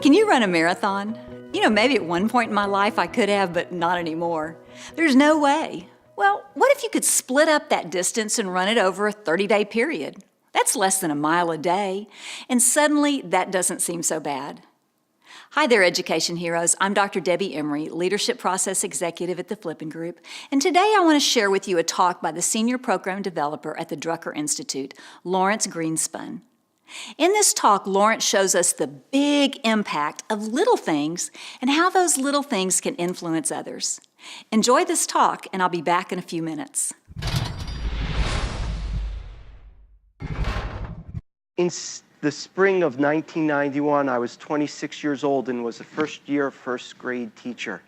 Can you run a marathon? You know, maybe at one point in my life I could have, but not anymore. There's no way. Well, what if you could split up that distance and run it over a 30-day period? That's less than a mile a day, and suddenly that doesn't seem so bad. Hi there, education heroes. I'm Dr. Debbie Emery, Leadership Process Executive at the Flippin Group, and today I want to share with you a talk by the Senior Program Developer at the Drucker Institute, Lawrence Greenspun. In this talk, Lawrence shows us the big impact of little things and how those little things can influence others. Enjoy this talk, and I'll be back in a few minutes. In the spring of 1991, I was 26 years old and was a first-year, first-grade teacher.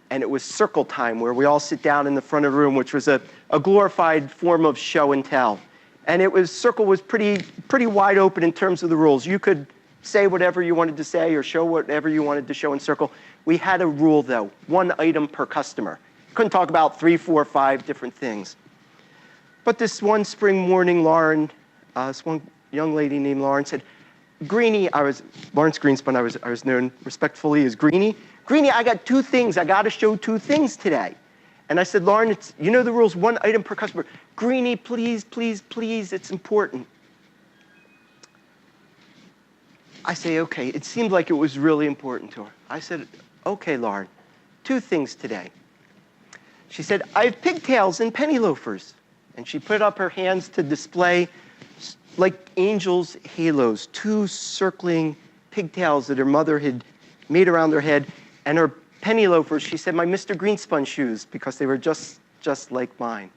And it was circle time, where we all sit down in the front of the room, which was a glorified form of show and tell. And circle was pretty wide open in terms of the rules. You could say whatever you wanted to say or show whatever you wanted to show in circle. We had a rule, though, 1 item per customer. Couldn't talk about 3, 4, 5 different things. But this one spring morning, this one young lady named Lauren said, Greenie, Lawrence Greenspun, I was known respectfully as Greenie. Greenie, I got 2 things. I got to show 2 things today. And I said, Lauren, you know the rules, 1 item per customer. Greenie, please, please, please, it's important. I say, okay. It seemed like it was really important to her. I said, okay, Lauren, 2 things today. She said, I have pigtails and penny loafers. And she put up her hands to display, like angels' halos, 2 circling pigtails that her mother had made around her head, and her penny loafers, she said, my Mr. Greenspun shoes, because they were just like mine.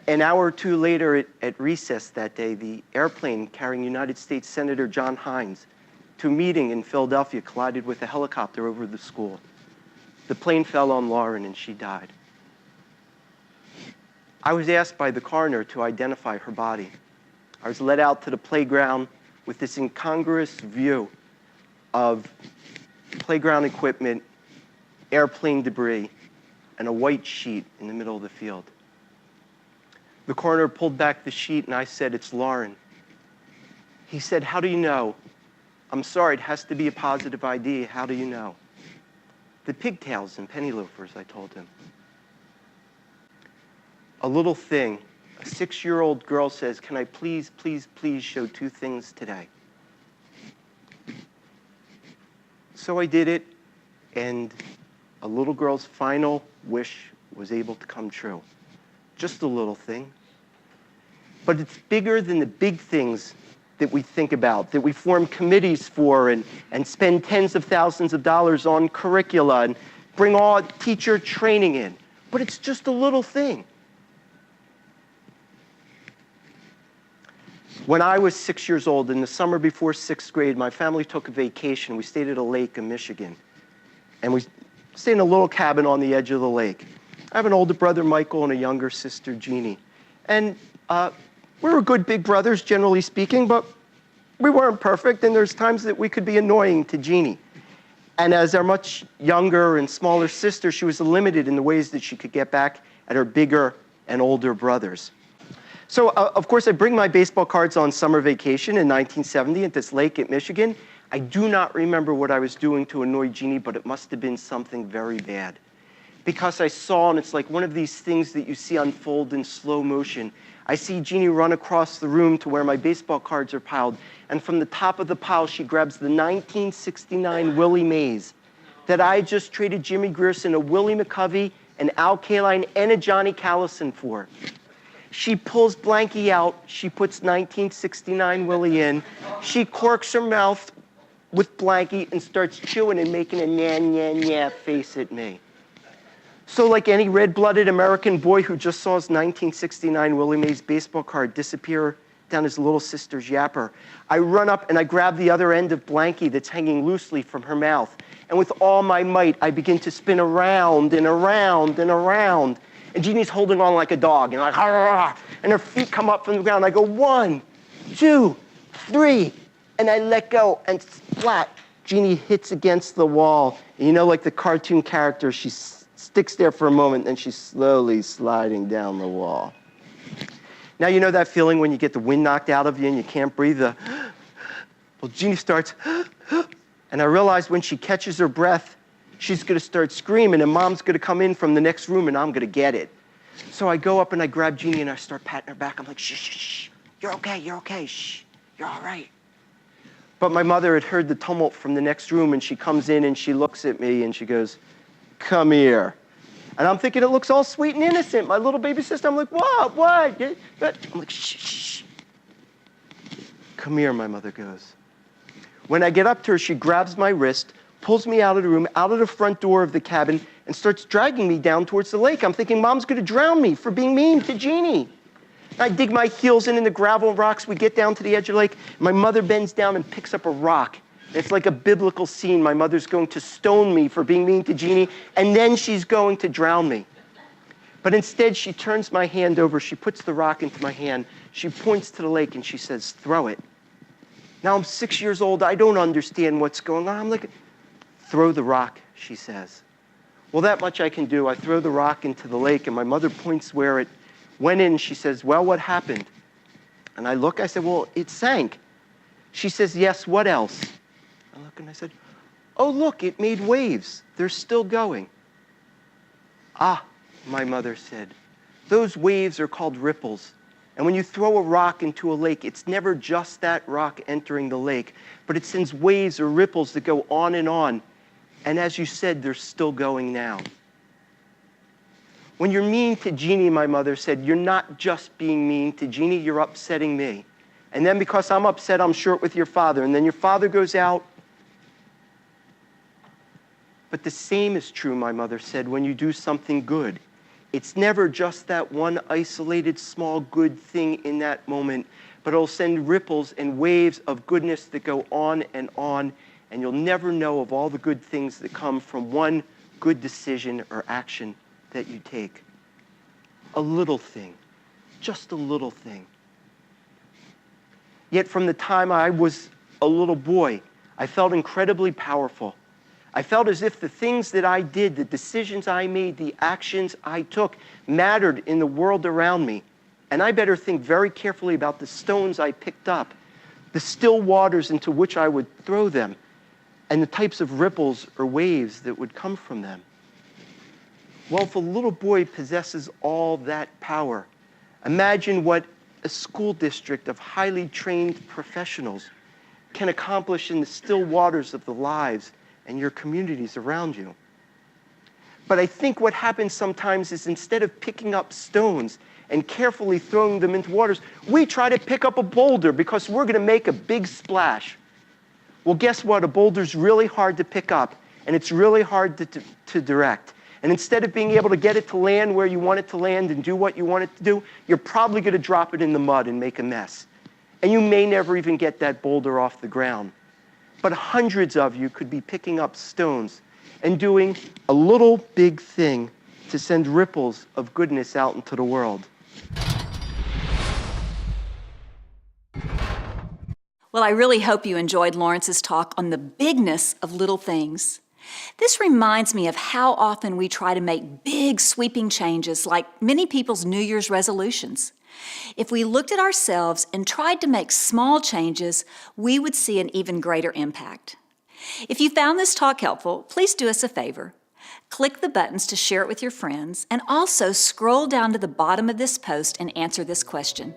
An hour or 2 later at recess that day, the airplane carrying United States Senator John Hines to a meeting in Philadelphia collided with a helicopter over the school. The plane fell on Lauren and she died. I was asked by the coroner to identify her body. I was led out to the playground with this incongruous view of playground equipment, airplane debris, and a white sheet in the middle of the field. The coroner pulled back the sheet and I said, it's Lauren. He said, how do you know? I'm sorry, it has to be a positive ID. How do you know? The pigtails and penny loafers, I told him. A little thing, a 6-year-old girl says, can I please, please, please show 2 things today? So I did it, and a little girl's final wish was able to come true. Just a little thing. But it's bigger than the big things that we think about, that we form committees for and spend tens of thousands of dollars on curricula and bring all teacher training in. But it's just a little thing. When I was 6 years old, in the summer before 6th grade, my family took a vacation. We stayed at a lake in Michigan. And we stayed in a little cabin on the edge of the lake. I have an older brother, Michael, and a younger sister, Jeannie. And we were good big brothers, generally speaking, but we weren't perfect, and there's times that we could be annoying to Jeannie. And as our much younger and smaller sister, she was limited in the ways that she could get back at her bigger and older brothers. So, of course, I bring my baseball cards on summer vacation in 1970 at this lake at Michigan. I do not remember what I was doing to annoy Jeannie, but it must have been something very bad. Because I saw, and it's like one of these things that you see unfold in slow motion. I see Jeannie run across the room to where my baseball cards are piled, and from the top of the pile, she grabs the 1969 Willie Mays that I just traded Jimmy Grierson, a Willie McCovey, an Al Kaline, and a Johnny Callison for. She pulls Blanky out, she puts 1969 Willie in, she corks her mouth with Blanky and starts chewing and making a nya face at me. So like any red-blooded American boy who just saw his 1969 Willie Mays baseball card disappear down his little sister's yapper, I run up and I grab the other end of Blanky that's hanging loosely from her mouth. And with all my might, I begin to spin around and around and around. And Jeannie's holding on like a dog, and like, and her feet come up from the ground. I go, 1, 2, 3, and I let go, and splat, Jeannie hits against the wall. And you know, like the cartoon character, she sticks there for a moment, and she's slowly sliding down the wall. Now you know that feeling when you get the wind knocked out of you and you can't breathe? Well, Jeannie starts, and I realize when she catches her breath, she's going to start screaming, and Mom's going to come in from the next room, and I'm going to get it. So I go up and I grab Jeannie and I start patting her back. I'm like, shh, shh, shh. You're okay, shh, you're all right. But my mother had heard the tumult from the next room, and she comes in and she looks at me and she goes, come here. And I'm thinking it looks all sweet and innocent. My little baby sister, I'm like, what? I'm like, shh, shh. Come here, my mother goes. When I get up to her, she grabs my wrist, pulls me out of the room, out of the front door of the cabin, and starts dragging me down towards the lake. I'm thinking, Mom's going to drown me for being mean to Jeannie. I dig my heels in the gravel and rocks. We get down to the edge of the lake. My mother bends down and picks up a rock. It's like a biblical scene. My mother's going to stone me for being mean to Jeannie, and then she's going to drown me. But instead, she turns my hand over. She puts the rock into my hand. She points to the lake, and she says, throw it. Now I'm 6 years old. I don't understand what's going on. I'm like, throw the rock, she says. Well, that much I can do. I throw the rock into the lake, and my mother points where it went in. She says, well, what happened? And I look, I said, well, it sank. She says, yes, what else? I look and I said, oh, look, it made waves. They're still going. Ah, my mother said, those waves are called ripples. And when you throw a rock into a lake, it's never just that rock entering the lake, but it sends waves or ripples that go on. And as you said, they're still going now. When you're mean to Jeannie, my mother said, you're not just being mean to Jeannie, you're upsetting me. And then because I'm upset, I'm short with your father. And then your father goes out. But the same is true, my mother said, when you do something good. It's never just that one isolated small good thing in that moment, but it'll send ripples and waves of goodness that go on, and you'll never know of all the good things that come from one good decision or action that you take. A little thing, just a little thing. Yet from the time I was a little boy, I felt incredibly powerful. I felt as if the things that I did, the decisions I made, the actions I took mattered in the world around me. And I better think very carefully about the stones I picked up, the still waters into which I would throw them, and the types of ripples or waves that would come from them. Well, if a little boy possesses all that power, imagine what a school district of highly trained professionals can accomplish in the still waters of the lives and your communities around you. But I think what happens sometimes is instead of picking up stones and carefully throwing them into waters, we try to pick up a boulder because we're going to make a big splash. Well, guess what? A boulder's really hard to pick up, and it's really hard to direct. And instead of being able to get it to land where you want it to land and do what you want it to do, you're probably going to drop it in the mud and make a mess. And you may never even get that boulder off the ground. But hundreds of you could be picking up stones and doing a little big thing to send ripples of goodness out into the world. Well, I really hope you enjoyed Lawrence's talk on the bigness of little things. This reminds me of how often we try to make big, sweeping changes like many people's New Year's resolutions. If we looked at ourselves and tried to make small changes, we would see an even greater impact. If you found this talk helpful, please do us a favor. Click the buttons to share it with your friends, and also scroll down to the bottom of this post and answer this question.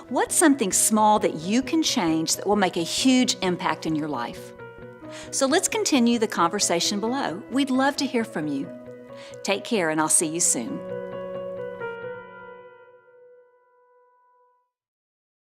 What's something small that you can change that will make a huge impact in your life? So let's continue the conversation below. We'd love to hear from you. Take care, and I'll see you soon.